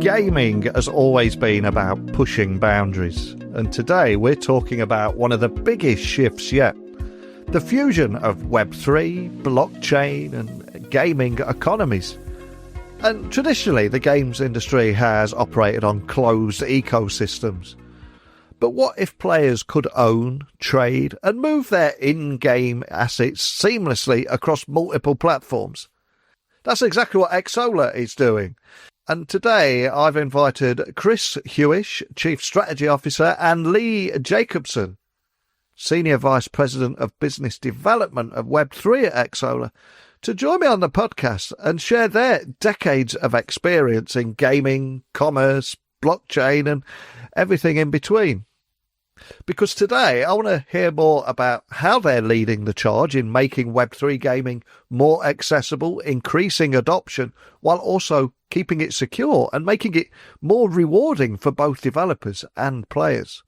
Gaming has always been about pushing boundaries, and today we're talking about one of the biggest shifts yet. The fusion of Web3, blockchain and gaming economies. And traditionally the games industry has operated on closed ecosystems. But what if players could own, trade and move their in-game assets seamlessly across multiple platforms? That's exactly what Xsolla is doing. And today I've invited Chris Hewish, Chief Strategy Officer, and Lee Jacobson, Senior Vice President of Business Development of Web3 at Xsolla, to join me on the podcast and share their decades of experience in gaming, commerce, blockchain, and everything in between. Because today I want to hear more about how they're leading the charge in making Web3 gaming more accessible, increasing adoption, while also keeping it secure and making it more rewarding for both developers and players.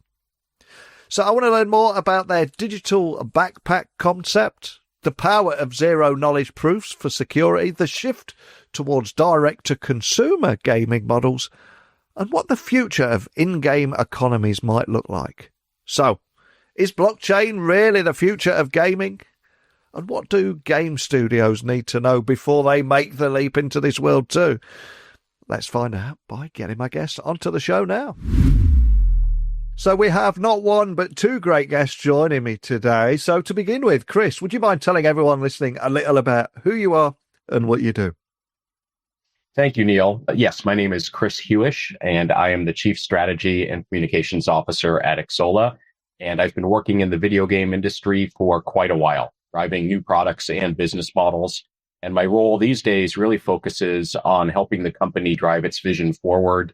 So I want to learn more about their digital backpack concept, the power of zero-knowledge proofs for security, the shift towards direct-to-consumer gaming models, and what the future of in-game economies might look like. So, is blockchain really the future of gaming? And what do game studios need to know before they make the leap into this world too? Let's find out by getting my guests onto the show now. So we have not one but two great guests joining me today. So to begin with, Chris, would you mind telling everyone listening a little about who you are and what you do? Thank you, Neil. Yes, my name is Chris Hewish, and I am the Chief Strategy and Communications Officer at Xsolla. And I've been working in the video game industry for quite a while, driving new products and business models. And my role these days really focuses on helping the company drive its vision forward,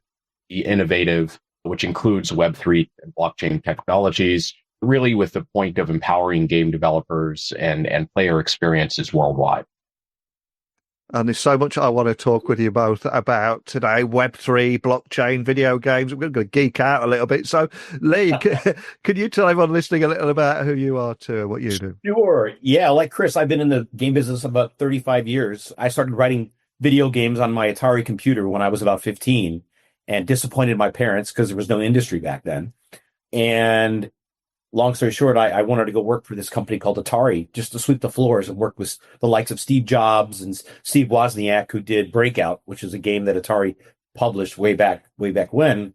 be innovative, which includes Web3 and blockchain technologies, really with the point of empowering game developers and player experiences worldwide. And there's so much I want to talk with you both about today. Web3, blockchain, video games. We're going to geek out a little bit. So, Lee, could you tell everyone listening a little about who you are too and what you do? Sure. Yeah, like Chris, I've been in the game business about 35 years. I started writing video games on my Atari computer when I was about 15 and disappointed my parents because there was no industry back then. And long story short, I wanted to go work for this company called Atari just to sweep the floors and work with the likes of Steve Jobs and Steve Wozniak, who did Breakout, which is a game that Atari published way back when.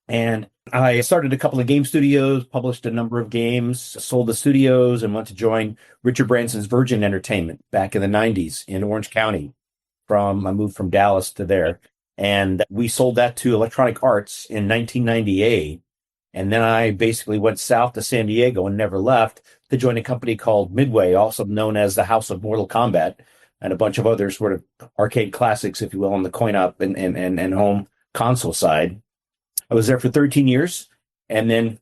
And I started a couple of game studios, published a number of games, sold the studios, and went to join Richard Branson's Virgin Entertainment back in the 90s in Orange County. I moved from Dallas to there. And we sold that to Electronic Arts in 1998. And then I basically went south to San Diego and never left to join a company called Midway, also known as the House of Mortal Kombat, and a bunch of other sort of arcade classics, if you will, on the coin-op and home console side. I was there for 13 years. And then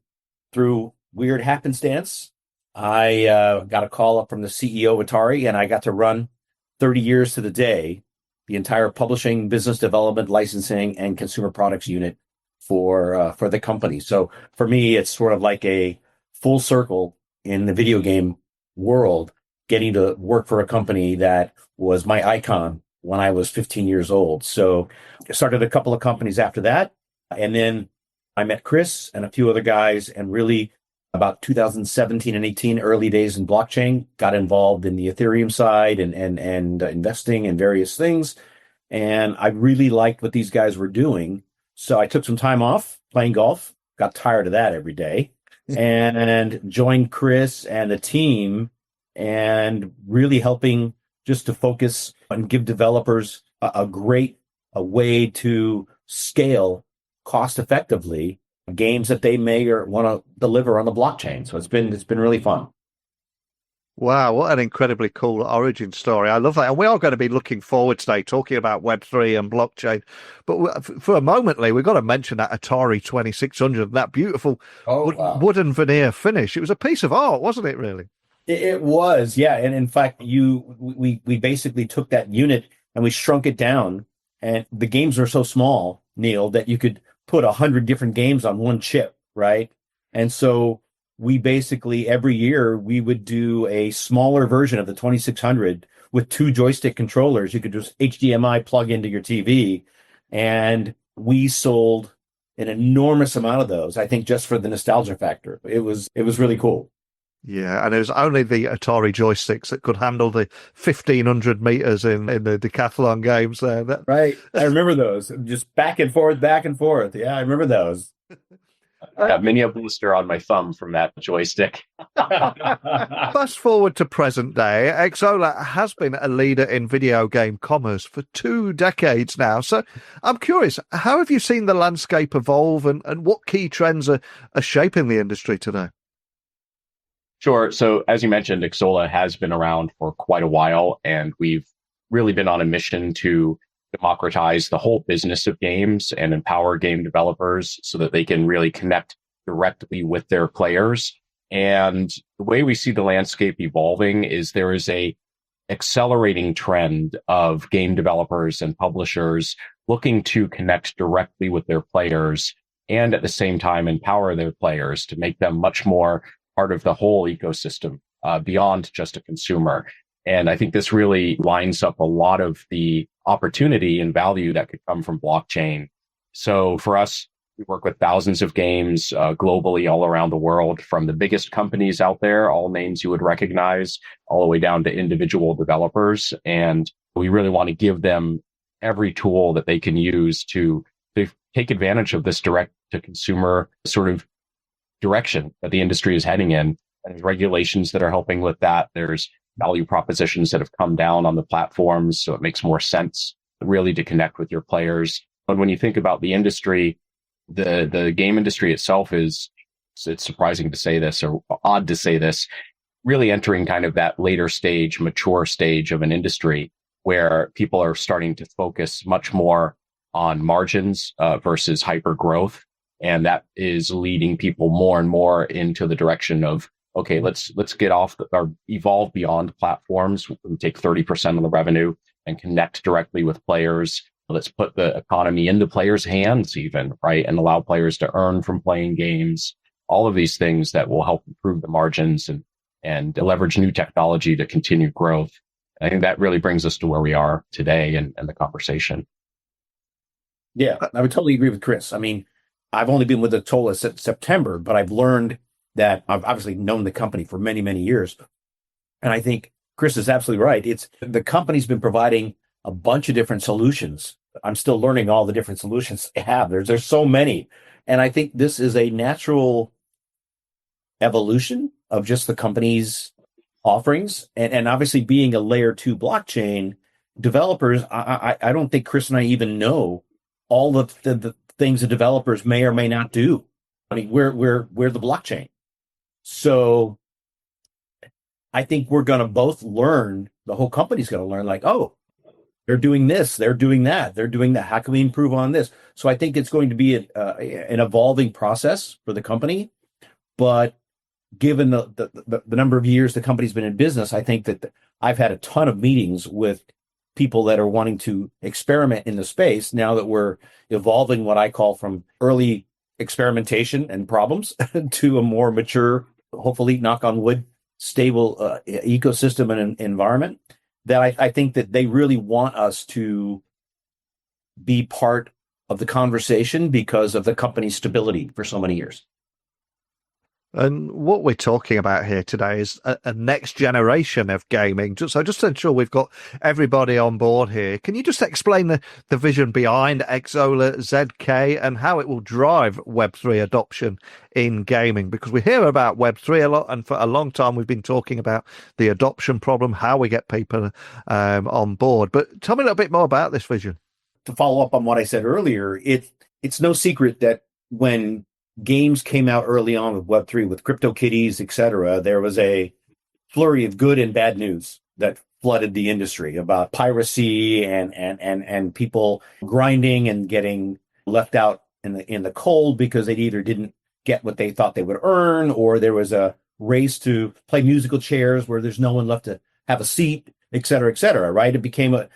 through weird happenstance, I got a call up from the CEO of Atari, and I got to run 30 years to the day the entire publishing, business development, licensing, and consumer products unit for the company. So for me, it's sort of like a full circle in the video game world, getting to work for a company that was my icon when I was 15 years old. So I started a couple of companies after that. And then I met Chris and a few other guys, and really about 2017 and 18, early days in blockchain, got involved in the Ethereum side and investing in various things. And I really liked what these guys were doing. So I took some time off playing golf, got tired of that every day, and joined Chris and the team, and really helping just to focus and give developers a great way to scale cost effectively games that they may or want to deliver on the blockchain. So it's been really fun. Wow, what an incredibly cool origin story. I love that. And we are going to be looking forward today talking about Web3 and blockchain. But for a moment, Lee, we've got to mention that Atari 2600, that beautiful wooden veneer finish. It was a piece of art, wasn't it, really? It was, yeah. And in fact, we basically took that unit and we shrunk it down. And the games were so small, Neil, that you could put 100 different games on one chip, right? And so we basically, every year, we would do a smaller version of the 2600 with 2 joystick controllers. You could just HDMI plug into your TV, and we sold an enormous amount of those, I think, just for the nostalgia factor. It was really cool. Yeah, and it was only the Atari joysticks that could handle the 1,500 meters in the decathlon games there. Right. I remember those. Just back and forth, back and forth. Yeah, I remember those. I got many a blister on my thumb from that joystick. Fast forward to present day, Xsolla has been a leader in video game commerce for 2 decades now. So I'm curious, how have you seen the landscape evolve and what key trends are shaping the industry today? Sure. So as you mentioned, Xsolla has been around for quite a while, and we've really been on a mission to democratize the whole business of games and empower game developers so that they can really connect directly with their players. And the way we see the landscape evolving is there is a accelerating trend of game developers and publishers looking to connect directly with their players and at the same time empower their players to make them much more part of the whole ecosystem beyond just a consumer. And I think this really lines up a lot of the opportunity and value that could come from blockchain. So for us, we work with thousands of games globally all around the world, from the biggest companies out there, all names you would recognize, all the way down to individual developers. And we really want to give them every tool that they can use to take advantage of this direct to consumer sort of direction that the industry is heading in. And there's regulations that are helping with that. There's value propositions that have come down on the platforms, so it makes more sense really to connect with your players. But when you think about the industry, the game industry itself it's surprising to say this or odd to say this, really entering kind of that later stage, mature stage of an industry where people are starting to focus much more on margins versus hyper growth. And that is leading people more and more into the direction of, okay, let's get off or evolve beyond platforms. We take 30% of the revenue and connect directly with players. Let's put the economy into players' hands even, right? And allow players to earn from playing games. All of these things that will help improve the margins and leverage new technology to continue growth. I think that really brings us to where we are today and the conversation. Yeah, I would totally agree with Chris. I mean, I've only been with Xsolla since September, but I've learned that I've obviously known the company for many, many years. And I think Chris is absolutely right. The company's been providing a bunch of different solutions. I'm still learning all the different solutions they have. There's so many. And I think this is a natural evolution of just the company's offerings. And obviously being a layer 2 blockchain, developers, I don't think Chris and I even know all the things the developers may or may not do. I mean, we're the blockchain. So I think we're going to both learn, the whole company's going to learn, like, oh, they're doing this, they're doing that, they're doing that. How can we improve on this? So I think it's going to be an evolving process for the company. But given the number of years the company's been in business, I think that I've had a ton of meetings with people that are wanting to experiment in the space now that we're evolving what I call from early experimentation and problems to a more mature, hopefully, knock on wood, stable ecosystem and environment. That I think that they really want us to be part of the conversation because of the company's stability for so many years. And what we're talking about here today is a next generation of gaming. So just to ensure we've got everybody on board here, can you just explain the vision behind Xsolla ZK and how it will drive Web3 adoption in gaming? Because we hear about Web3 a lot, and for a long time we've been talking about the adoption problem, how we get people on board. But tell me a little bit more about this vision. To follow up on what I said earlier, it's no secret that when games came out early on with Web3, with CryptoKitties, etc., there was a flurry of good and bad news that flooded the industry about piracy and people grinding and getting left out in the cold because they either didn't get what they thought they would earn, or there was a race to play musical chairs where there's no one left to have a seat, etc., etc., right? It became a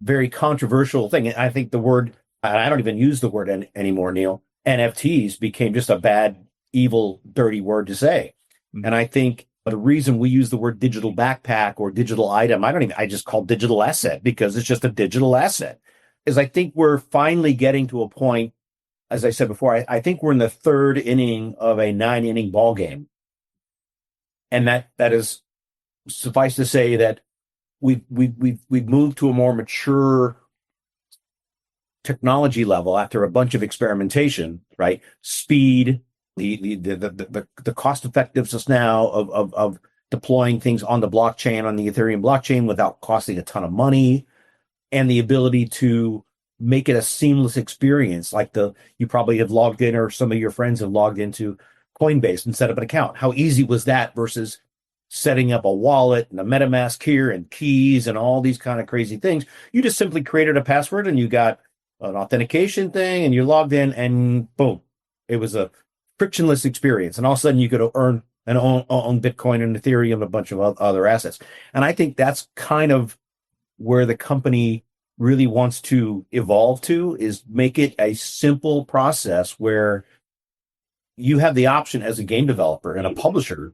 very controversial thing. And I think the word, I don't even use the word anymore, Neil, NFTs became just a bad, evil, dirty word to say. Mm-hmm. And I think the reason we use the word digital backpack or digital item, I just call digital asset because it's just a digital asset. is I think we're finally getting to a point, as I said before, I think we're in the third inning of a 9-inning ball game. And that is, suffice to say that we've moved to a more mature technology level after a bunch of experimentation, right? Speed, the cost effectiveness now of deploying things on the blockchain, on the Ethereum blockchain without costing a ton of money, and the ability to make it a seamless experience. Like you probably have logged in, or some of your friends have logged into Coinbase and set up an account. How easy was that versus setting up a wallet and a MetaMask here and keys and all these kind of crazy things? You just simply created a password and you got an authentication thing and you logged in and boom, it was a frictionless experience. And all of a sudden you could earn and own Bitcoin and Ethereum and a bunch of other assets. And I think that's kind of where the company really wants to evolve to, is make it a simple process where you have the option as a game developer and a publisher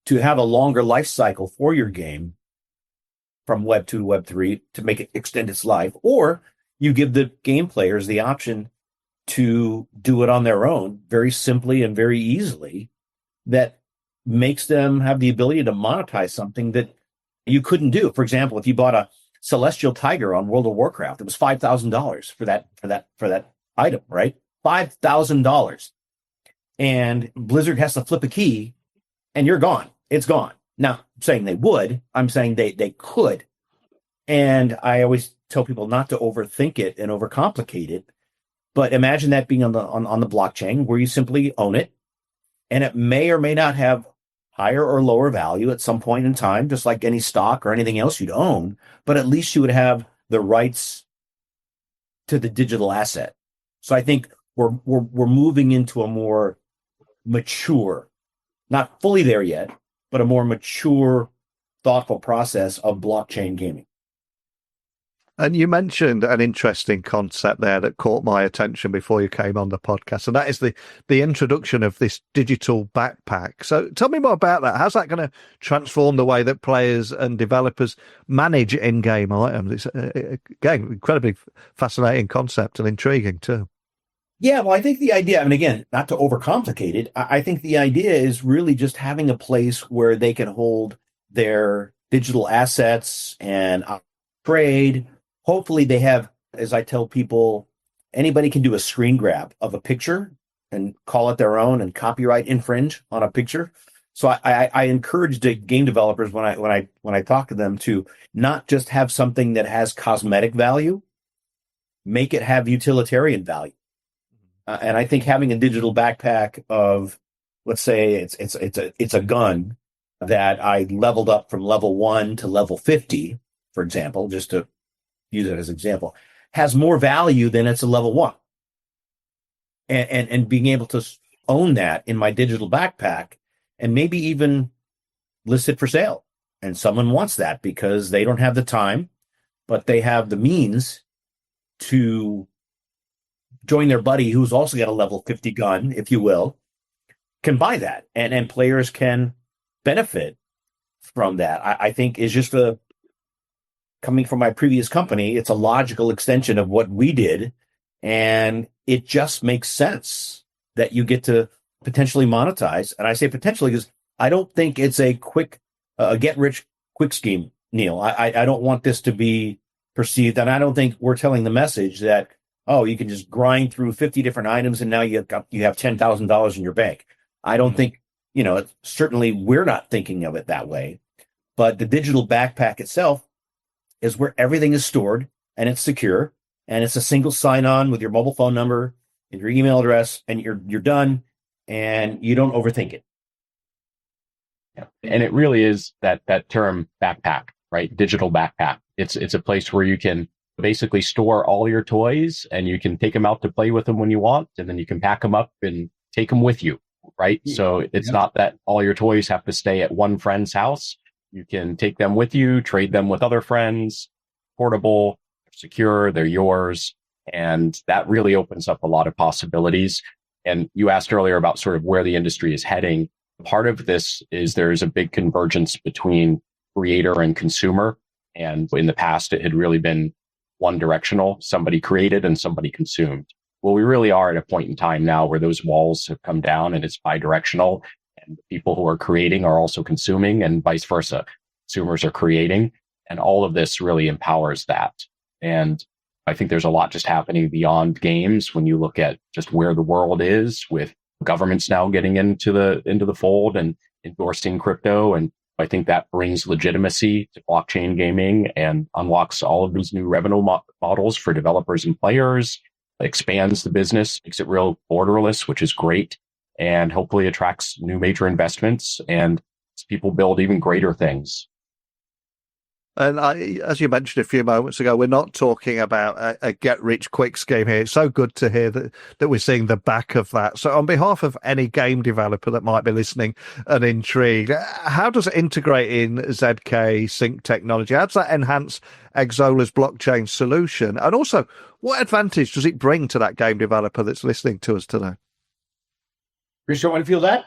to have a longer life cycle for your game from Web 2 to Web 3 to make it extend its life, or you give the game players the option to do it on their own very simply and very easily, that makes them have the ability to monetize something that you couldn't do. For example, if you bought a Celestial Tiger on World of Warcraft, it was $5,000 for that item, right? $5,000. And Blizzard has to flip a key and you're gone. It's gone. Now, I'm saying they would, I'm saying they could. And I always tell people not to overthink it and overcomplicate it. But imagine that being on the blockchain where you simply own it, and it may or may not have higher or lower value at some point in time, just like any stock or anything else you'd own, but at least you would have the rights to the digital asset. So I think we're moving into a more mature, not fully there yet, but a more mature, thoughtful process of blockchain gaming. And you mentioned an interesting concept there that caught my attention before you came on the podcast, and that is the introduction of this digital backpack. So tell me more about that. How's that going to transform the way that players and developers manage in-game items? It's, again, incredibly fascinating concept and intriguing too. Yeah, well, I think the idea, and again, not to overcomplicate it, I think the idea is really just having a place where they can hold their digital assets and trade. Hopefully they have, as I tell people, anybody can do a screen grab of a picture and call it their own and copyright infringe on a picture. So I encourage the game developers when I talk to them to not just have something that has cosmetic value, make it have utilitarian value. And I think having a digital backpack of, let's say it's a gun that I leveled up from level 1 to level 50, for example, just to use it as an example, has more value than it's a level 1. And being able to own that in my digital backpack and maybe even list it for sale. And someone wants that because they don't have the time, but they have the means to join their buddy who's also got a level 50 gun, if you will, can buy that. And players can benefit from that. I think is just coming from my previous company, it's a logical extension of what we did. And it just makes sense that you get to potentially monetize. And I say potentially because I don't think it's a quick, get rich quick scheme, Neil. I don't want this to be perceived. And I don't think we're telling the message that, oh, you can just grind through 50 different items and now you have $10,000 in your bank. I don't think, certainly we're not thinking of it that way. But the digital backpack itself is where everything is stored and it's secure and it's a single sign-on with your mobile phone number and your email address, and you're done and you don't overthink it. Yeah. And it really is that term backpack, right? Digital backpack. It's a place where you can basically store all your toys and you can take them out to play with them when you want, and then you can pack them up and take them with you, right? Yeah. So it's not that all your toys have to stay at one friend's house. You can take them with you, trade them with other friends, portable, secure, they're yours. And that really opens up a lot of possibilities. And you asked earlier about sort of where the industry is heading. Part of this is there's a big convergence between creator and consumer. And in the past, it had really been one directional. Somebody created and somebody consumed. Well, we really are at a point in time now where those walls have come down and it's bi-directional, and people who are creating are also consuming, and vice versa. Consumers are creating, and all of this really empowers that. And I think there's a lot just happening beyond games when you look at just where the world is, with governments now getting into the fold and endorsing crypto. And I think that brings legitimacy to blockchain gaming and unlocks all of these new revenue models for developers and players, expands the business, makes it real borderless, which is great, and hopefully attracts new major investments and people build even greater things. And as you mentioned a few moments ago, we're not talking about a get-rich-quick scheme here. It's so good to hear that we're seeing the back of that. So on behalf of any game developer that might be listening and intrigued, how does integrating ZKsync technology, how does that enhance Xsolla's blockchain solution? And also, what advantage does it bring to that game developer that's listening to us today? Chris, you want to feel that?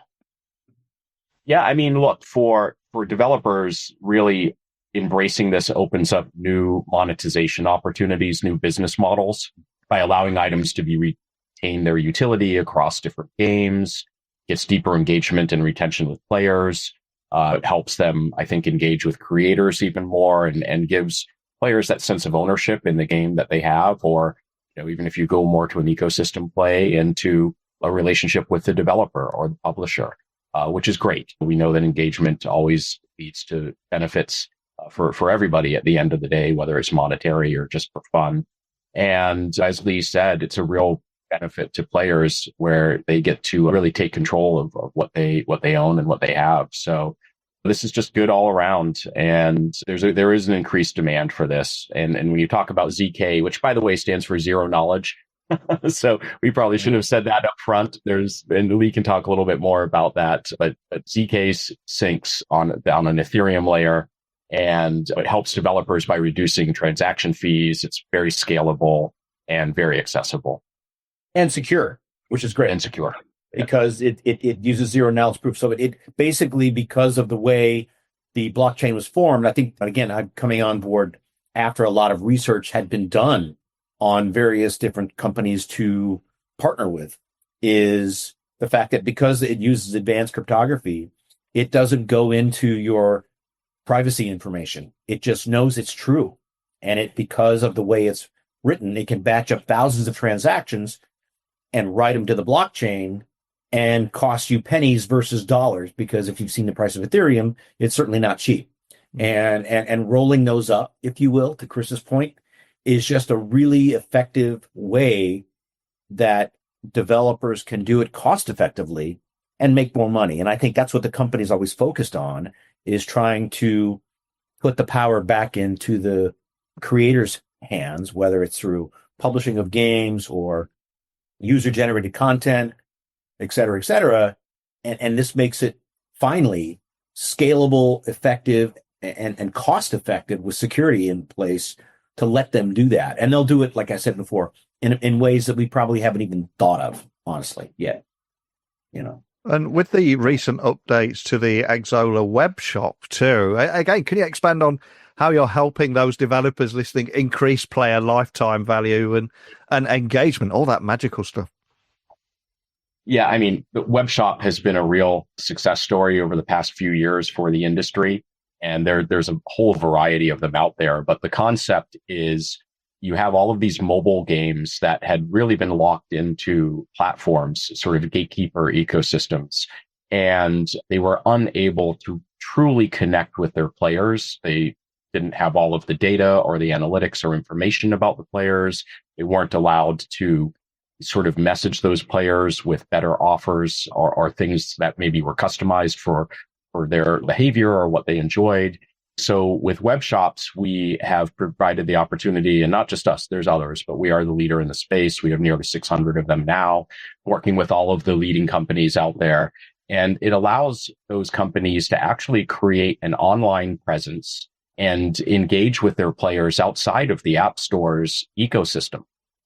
Yeah, I mean, look, for developers, really embracing this opens up new monetization opportunities, new business models by allowing items to be retain their utility across different games, gets deeper engagement and retention with players. It helps them, I think, engage with creators even more, and gives players that sense of ownership in the game that they have, or even if you go more to an ecosystem play, into a relationship with the developer or the publisher, which is great. We know that engagement always leads to benefits for everybody at the end of the day, whether it's monetary or just for fun. And as Lee said, it's a real benefit to players where they get to really take control of what they own and what they have. So this is just good all around. And there is an increased demand for this. And when you talk about ZK, which by the way stands for zero knowledge, so we probably should have said that up front. And Lee can talk a little bit more about that, but ZK syncs on an Ethereum layer, and it helps developers by reducing transaction fees. It's very scalable and very accessible. And secure, which is great. And secure. Because it uses zero knowledge proof. So it basically, because of the way the blockchain was formed, I think, again, I'm coming on board after a lot of research had been done on various different companies to partner with, is the fact that because it uses advanced cryptography, it doesn't go into your privacy information. It just knows it's true. And because of the way it's written, it can batch up thousands of transactions and write them to the blockchain and cost you pennies versus dollars, because if you've seen the price of Ethereum, it's certainly not cheap. And rolling those up, if you will, to Chris's point, is just a really effective way that developers can do it cost effectively and make more money. And I think that's what the company's always focused on, is trying to put the power back into the creators' hands, whether it's through publishing of games or user-generated content, et cetera, et cetera. And this makes it finally scalable, effective, and cost-effective with security in place to let them do that. And they'll do it, like I said before, in ways that we probably haven't even thought of, honestly, yet. And with the recent updates to the Xsolla web shop too, again, can you expand on how you're helping those developers listening increase player lifetime value and engagement, all that magical stuff? Yeah, I mean, the web shop has been a real success story over the past few years for the industry. And there's a whole variety of them out there. But the concept is you have all of these mobile games that had really been locked into platforms, sort of gatekeeper ecosystems, and they were unable to truly connect with their players. They didn't have all of the data or the analytics or information about the players. They weren't allowed to sort of message those players with better offers or things that maybe were customized for their behavior or what they enjoyed. So with web shops, we have provided the opportunity, and not just us, there's others, but we are the leader in the space. We have nearly 600 of them now, working with all of the leading companies out there. And it allows those companies to actually create an online presence and engage with their players outside of the App Store's ecosystem.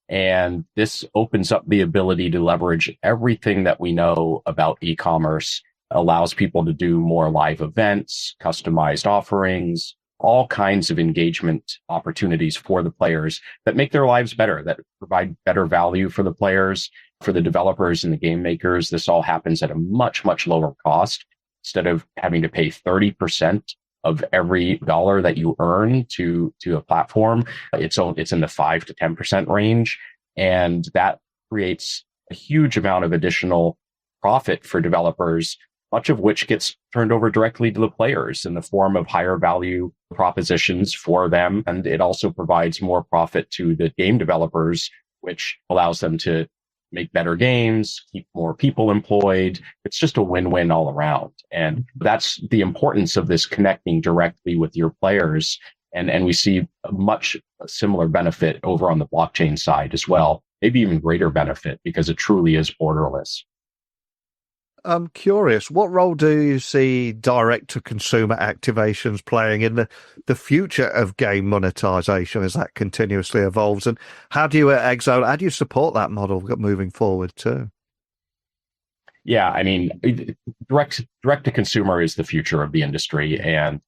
And this opens up the ability to leverage everything that we know about e-commerce, allows people to do more live events, customized offerings, all kinds of engagement opportunities for the players that make their lives better, that provide better value for the players, for the developers and the game makers. This all happens at a much, much lower cost. Instead of having to pay 30% of every dollar that you earn to a platform, it's in the 5 to 10% range. And that creates a huge amount of additional profit for developers, much of which gets turned over directly to the players in the form of higher value propositions for them. And it also provides more profit to the game developers, which allows them to make better games, keep more people employed. It's just a win-win all around. And that's the importance of this connecting directly with your players. And we see a much similar benefit over on the blockchain side as well, maybe even greater benefit because it truly is borderless. I'm curious, what role do you see direct-to-consumer activations playing in the future of game monetization as that continuously evolves? And how do you at Xsolla, how do you support that model moving forward too? Yeah, I mean, direct-to-consumer is the future of the industry, and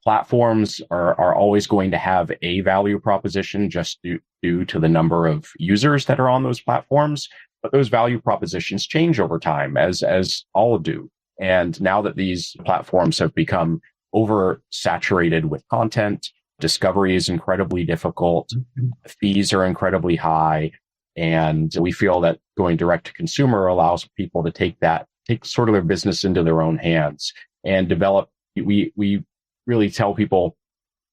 platforms are always going to have a value proposition just due to the number of users that are on those platforms. But those value propositions change over time, as all do. And now that these platforms have become oversaturated with content, discovery is incredibly difficult, fees are incredibly high, and we feel that going direct to consumer allows people to take sort of their business into their own hands and develop. We really tell people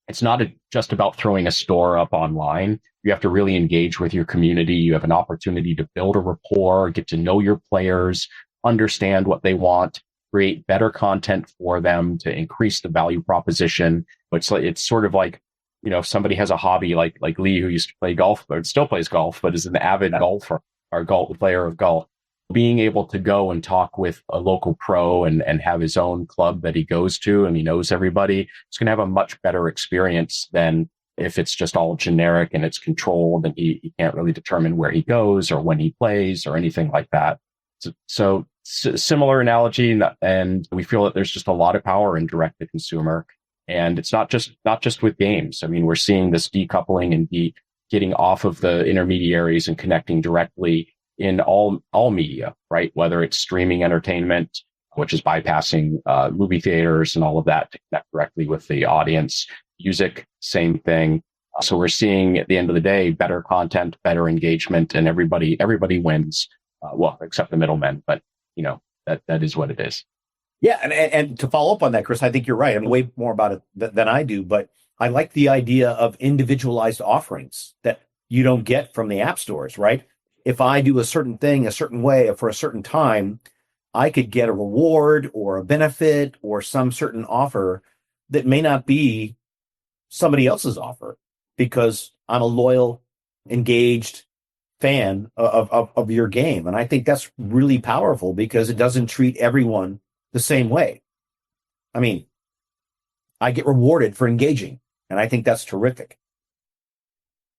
it's not just about throwing a store up online. You have to really engage with your community. You have an opportunity to build a rapport, get to know your players, understand what they want, create better content for them to increase the value proposition. It's sort of like, if somebody has a hobby like Lee, who used to play golf, or still plays golf, but is an avid golfer or player of golf. Being able to go and talk with a local pro and have his own club that he goes to and he knows everybody, it's going to have a much better experience than if it's just all generic and it's controlled and he can't really determine where he goes or when he plays or anything like that. So similar analogy, and we feel that there's just a lot of power in direct to consumer. And it's not just with games. I mean, we're seeing this decoupling and getting off of the intermediaries and connecting directly in all media, right? Whether it's streaming entertainment, which is bypassing movie theaters and all of that to connect directly with the audience. Music, same thing. So we're seeing at the end of the day, better content, better engagement, and everybody wins. Well, except the middlemen, but that is what it is. Yeah, and to follow up on that, Chris, I think you're right. I'm way more about it than I do, but I like the idea of individualized offerings that you don't get from the app stores, right? If I do a certain thing a certain way for a certain time, I could get a reward or a benefit or some certain offer that may not be somebody else's offer because I'm a loyal, engaged fan of your game. And I think that's really powerful because it doesn't treat everyone the same way. I mean, I get rewarded for engaging, and I think that's terrific.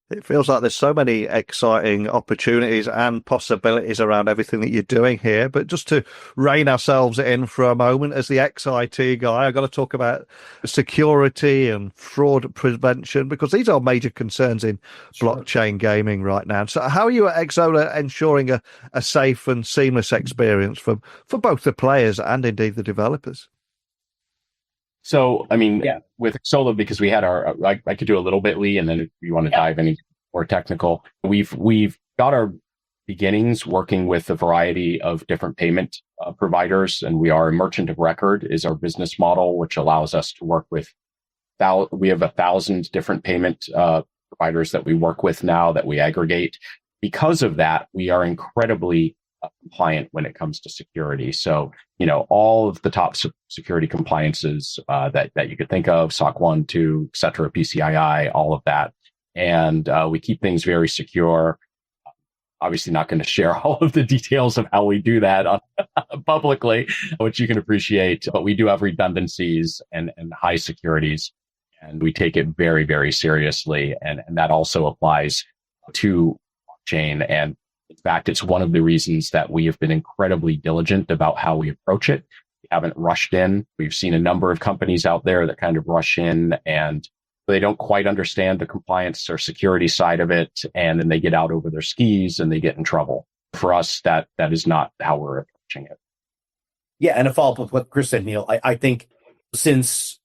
It feels like there's so many exciting opportunities and possibilities around everything that you're doing here. But just to rein ourselves in for a moment, as the XIT guy, I've got to talk about security and fraud prevention, because these are major concerns in blockchain gaming right now. So how are you at Xsolla ensuring a safe and seamless experience for both the players and indeed the developers? So, I mean, with Xsolla, because we had I could do a little bit, Lee, and then if you want to dive any more technical, we've got our beginnings working with a variety of different payment providers, and we are a merchant of record is our business model, which allows us to work with. We have 1,000 different payment providers that we work with now that we aggregate. Because of that, we are incredibly compliant when it comes to security. So, all of the top security compliances that you could think of, SOC 1, 2, et cetera, PCII, all of that. And we keep things very secure. Obviously not going to share all of the details of how we do that publicly, which you can appreciate, but we do have redundancies and high securities, and we take it very, very seriously. And that also applies to blockchain. And in fact, it's one of the reasons that we have been incredibly diligent about how we approach it, haven't rushed in. We've seen a number of companies out there that kind of rush in and they don't quite understand the compliance or security side of it. And then they get out over their skis and they get in trouble. For us, that is not how we're approaching it. Yeah. And to follow up with what Chris said, Neil, I think since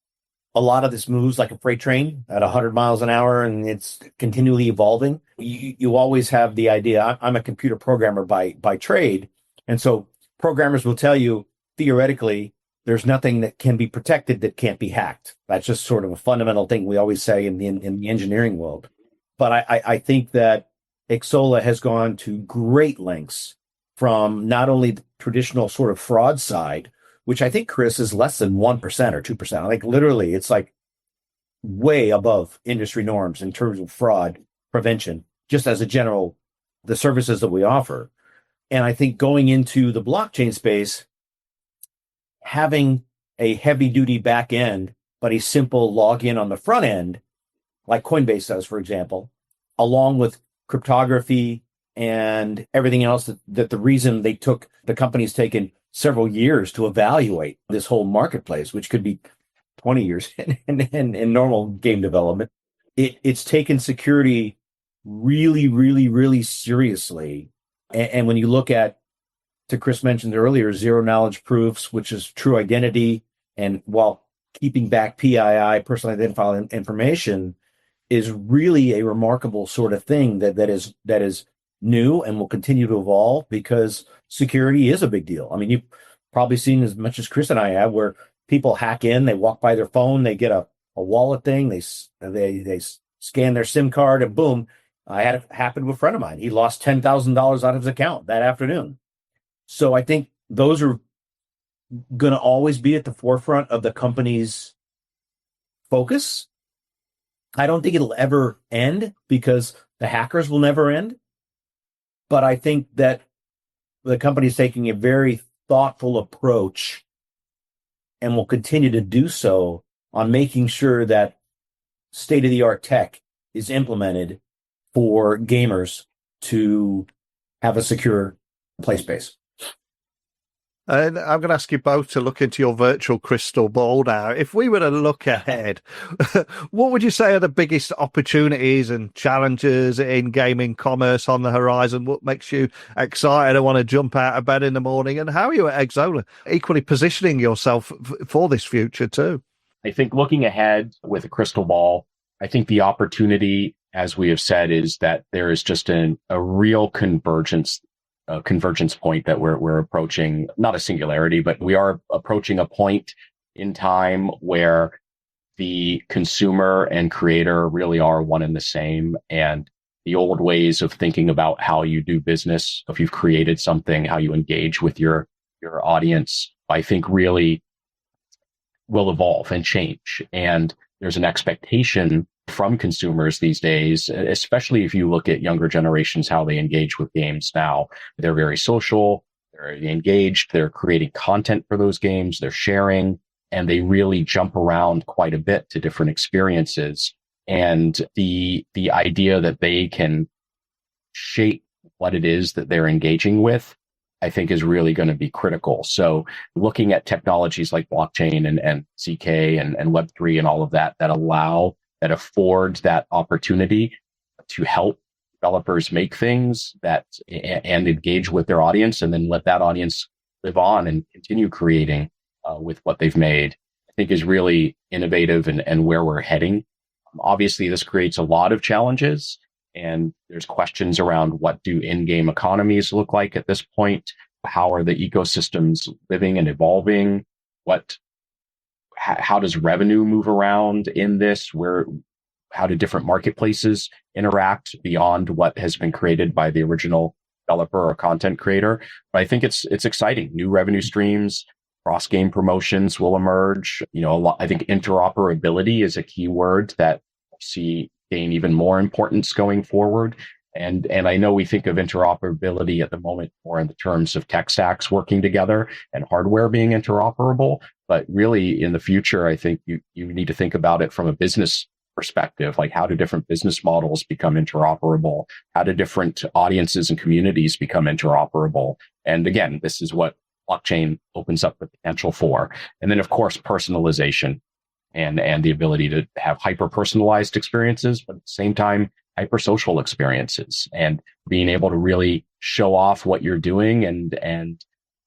a lot of this moves like a freight train at 100 miles an hour and it's continually evolving, you always have the idea. I'm a computer programmer by trade. And so programmers will tell you, theoretically, there's nothing that can be protected that can't be hacked. That's just sort of a fundamental thing we always say in the engineering world. But I think that Xsolla has gone to great lengths from not only the traditional sort of fraud side, which I think, Chris, is less than 1% or 2%. Like literally, it's like way above industry norms in terms of fraud prevention, just as a general, the services that we offer. And I think going into the blockchain space, having a heavy duty back end, but a simple login on the front end, like Coinbase does, for example, along with cryptography and everything else that the reason the company's taken several years to evaluate this whole marketplace, which could be 20 years in normal game development. It's taken security really, really, really seriously. And when you look at, to Chris mentioned earlier, zero knowledge proofs, which is true identity, and while keeping back PII, personally identifiable information, is really a remarkable sort of thing that is new and will continue to evolve because security is a big deal. I mean, you've probably seen as much as Chris and I have, where people hack in, they walk by their phone, they get a wallet thing, they scan their SIM card, and boom. I had it happen with a friend of mine. He lost $10,000 out of his account that afternoon. So I think those are going to always be at the forefront of the company's focus. I don't think it'll ever end because the hackers will never end. But I think that the company is taking a very thoughtful approach and will continue to do so on making sure that state-of-the-art tech is implemented for gamers to have a secure play space. And I'm going to ask you both to look into your virtual crystal ball now. If we were to look ahead, what would you say are the biggest opportunities and challenges in gaming commerce on the horizon? What makes you excited and want to jump out of bed in the morning? And how are you at Xsolla equally positioning yourself for this future too? I think looking ahead with a crystal ball, I think the opportunity, as we have said, is that there is just a real convergence point that we're approaching, not a singularity, but we are approaching a point in time where the consumer and creator really are one and the same. And the old ways of thinking about how you do business, if you've created something, how you engage with your audience, I think really will evolve and change. And there's an expectation from consumers these days, especially if you look at younger generations, how they engage with games now. They're very social, they're engaged, they're creating content for those games, they're sharing, and they really jump around quite a bit to different experiences. And the idea that they can shape what it is that they're engaging with, I think is really going to be critical. So looking at technologies like blockchain and ZK and Web3 and all of that affords that opportunity to help developers make things and engage with their audience, and then let that audience live on and continue creating with what they've made, I think is really innovative and where we're heading. Obviously, this creates a lot of challenges, and there's questions around what do in-game economies look like at this point? How are the ecosystems living and evolving? How does revenue move around in this? How do different marketplaces interact beyond what has been created by the original developer or content creator? But I think it's exciting. New revenue streams, cross-game promotions will emerge. I think interoperability is a key word that I see gain even more importance going forward. And I know we think of interoperability at the moment more in the terms of tech stacks working together and hardware being interoperable. But really in the future, I think you need to think about it from a business perspective. Like, how do different business models become interoperable? How do different audiences and communities become interoperable? And again, this is what blockchain opens up the potential for. And then, of course, personalization and the ability to have hyper personalized experiences, but at the same time, hyper social experiences, and being able to really show off what you're doing and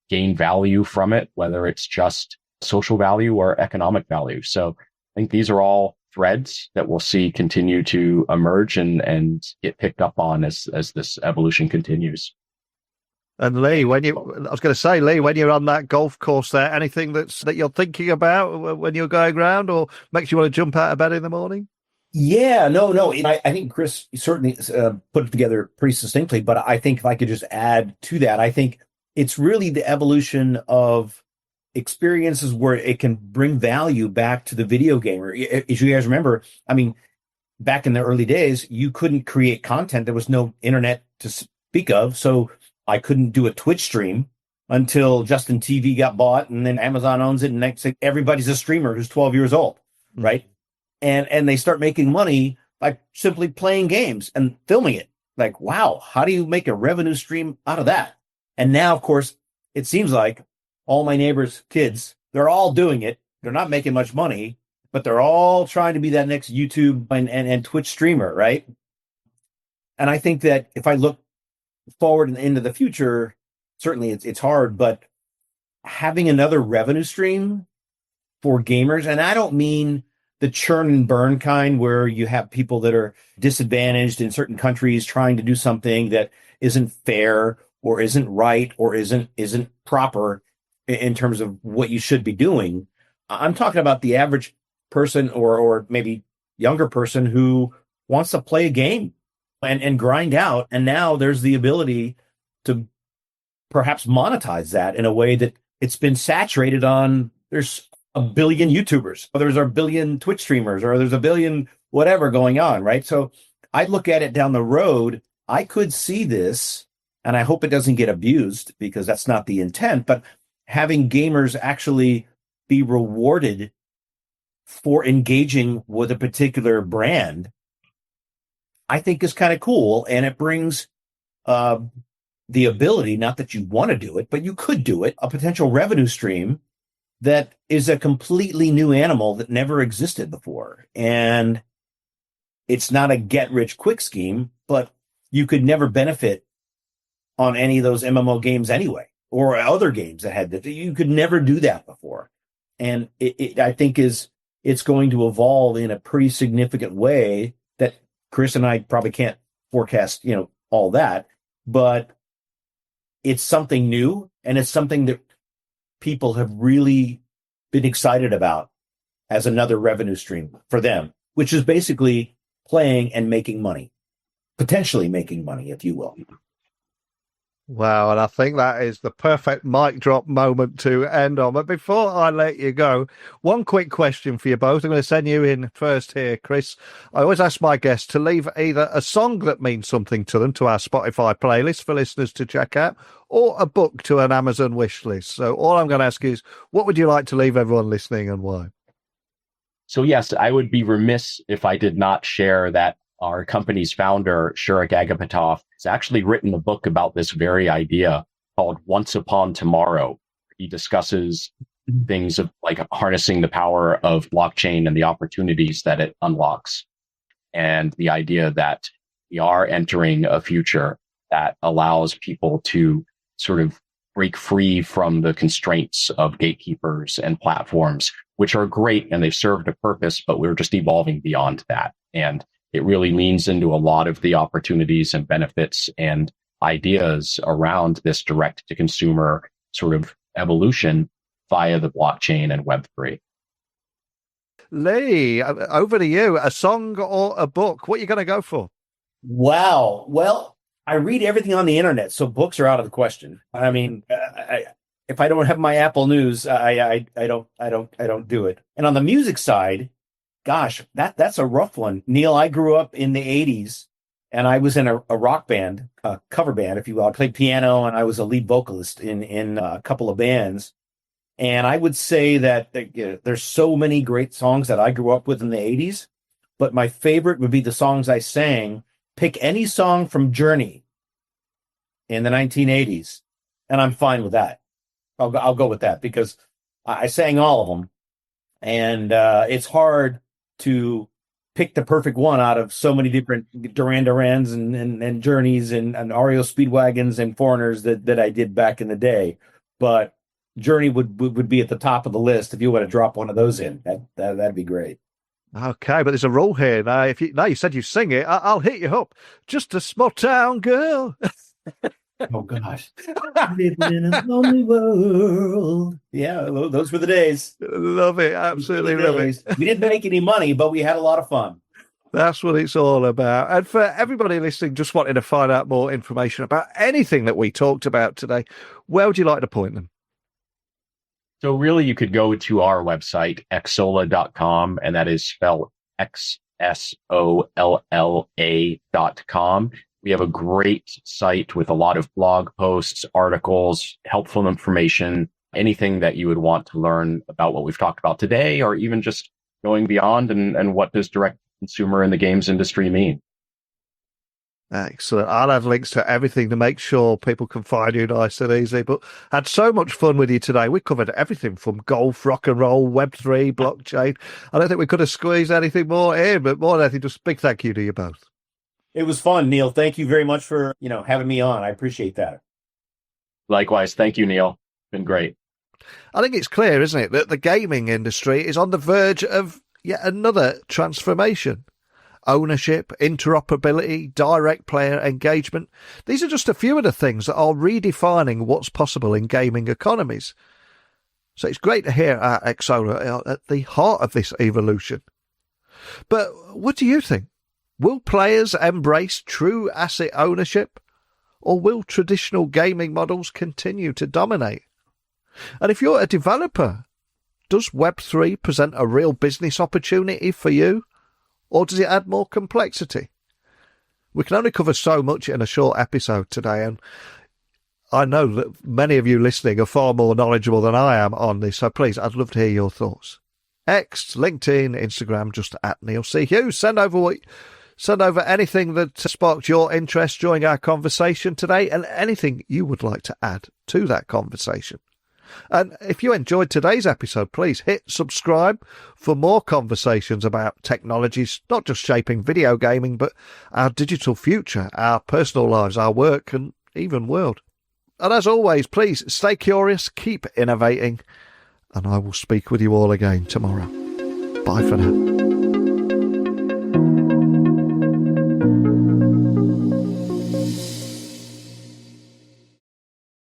gain value from it, whether it's just social value or economic value. So I think these are all threads that we'll see continue to emerge and get picked up on as this evolution continues. And Lee, I was going to say, Lee, when you're on that golf course there, anything that you're thinking about when you're going around or makes you want to jump out of bed in the morning? Yeah, no. I think Chris certainly put it together pretty succinctly, but I think if I could just add to that, I think it's really the evolution of experiences where it can bring value back to the video gamer. As you guys remember, I mean, back in the early days, you couldn't create content. There was no internet to speak of. So I couldn't do a Twitch stream until Justin TV got bought, and then Amazon owns it. And next thing, everybody's a streamer who's 12 years old, right? And they start making money by simply playing games and filming it. Like, wow, how do you make a revenue stream out of that? And now, of course, it seems like all my neighbors' kids, they're all doing it. They're not making much money, but they're all trying to be that next YouTube and Twitch streamer, right? And I think that if I look forward into the future, certainly it's hard, but having another revenue stream for gamers, and I don't mean the churn and burn kind where you have people that are disadvantaged in certain countries trying to do something that isn't fair or isn't right or isn't proper in terms of what you should be doing. I'm talking about the average person or maybe younger person who wants to play a game and grind out. And now there's the ability to perhaps monetize that in a way that it's been saturated on. There's a billion YouTubers, or there's a billion Twitch streamers, or there's a billion whatever going on, right? So I look at it down the road. I could see this, and I hope it doesn't get abused because that's not the intent, but having gamers actually be rewarded for engaging with a particular brand, I think is kind of cool. And it brings the ability, not that you want to do it, but you could do it, a potential revenue stream that is a completely new animal that never existed before. And it's not a get rich quick scheme, but you could never benefit on any of those MMO games anyway, or other games that had that. You could never do that before. And I think it's going to evolve in a pretty significant way that Chris and I probably can't forecast, all that, but it's something new, and it's something that people have really been excited about as another revenue stream for them, which is basically playing and making money, potentially making money, if you will. Wow, and I think that is the perfect mic drop moment to end on. But before I let you go, one quick question for you both. I'm going to send you in first here, Chris. I always ask my guests to leave either a song that means something to them to our Spotify playlist for listeners to check out, or a book to an Amazon wish list. So all I'm going to ask you is, what would you like to leave everyone listening and why? So yes, I would be remiss if I did not share that our company's founder, Shurik Agapitov, has actually written a book about this very idea called Once Upon Tomorrow. He discusses things of like harnessing the power of blockchain and the opportunities that it unlocks, and the idea that we are entering a future that allows people to sort of break free from the constraints of gatekeepers and platforms, which are great and they've served a purpose, but we're just evolving beyond that. And it really leans into a lot of the opportunities and benefits and ideas around this direct to consumer sort of evolution via the blockchain and Web3. Lee, over to you. A song or a book? What are you going to go for? Wow. Well, I read everything on the internet, so books are out of the question. I mean, if I don't have my Apple News, I don't do it. And on the music side, gosh, that's a rough one. Neil, I grew up in the 80s, and I was in a rock band, a cover band, if you will. I played piano, and I was a lead vocalist in a couple of bands. And I would say that there's so many great songs that I grew up with in the 80s, but my favorite would be the songs I sang. Pick any song from Journey in the 1980s, and I'm fine with that. I'll go with that because I sang all of them, and it's hard to pick the perfect one out of so many different Duran Durans and Journeys and REO Speedwagons and Foreigners that I did back in the day. But Journey would be at the top of the list if you want to drop one of those in. That'd be great. Okay, but there's a rule here. Now, you said you sing it, I'll hit you up. Just a small town girl. Oh gosh, living in a lonely world. Yeah, those were the days. Love it, absolutely love it. We didn't make any money, but we had a lot of fun. That's what it's all about. And for everybody listening, just wanting to find out more information about anything that we talked about today, where would you like to point them? So really, you could go to our website, Xsolla.com, and that is spelled XSOLLA.com. We have a great site with a lot of blog posts, articles, helpful information, anything that you would want to learn about what we've talked about today, or even just going beyond and what does direct consumer in the games industry mean. Excellent. I'll have links to everything to make sure people can find you nice and easy. But I had so much fun with you today. We covered everything from golf, rock and roll, Web3, blockchain. I don't think we could have squeezed anything more in, but more than anything, just a big thank you to you both. It was fun, Neil. Thank you very much for, having me on. I appreciate that. Likewise. Thank you, Neil. Been great. I think it's clear, isn't it, that the gaming industry is on the verge of yet another transformation. Ownership, interoperability, direct player engagement. These are just a few of the things that are redefining what's possible in gaming economies. So it's great to hear at Xsolla at the heart of this evolution. But what do you think? Will players embrace true asset ownership, or will traditional gaming models continue to dominate? And if you're a developer, does Web3 present a real business opportunity for you, or does it add more complexity? We can only cover so much in a short episode today, and I know that many of you listening are far more knowledgeable than I am on this, so please, I'd love to hear your thoughts. X, LinkedIn, Instagram, just at Neil C. Hughes. Send over anything that sparked your interest during our conversation today and anything you would like to add to that conversation. And if you enjoyed today's episode, please hit subscribe for more conversations about technologies, not just shaping video gaming, but our digital future, our personal lives, our work, and even world. And as always, please stay curious, keep innovating, and I will speak with you all again tomorrow. Bye for now.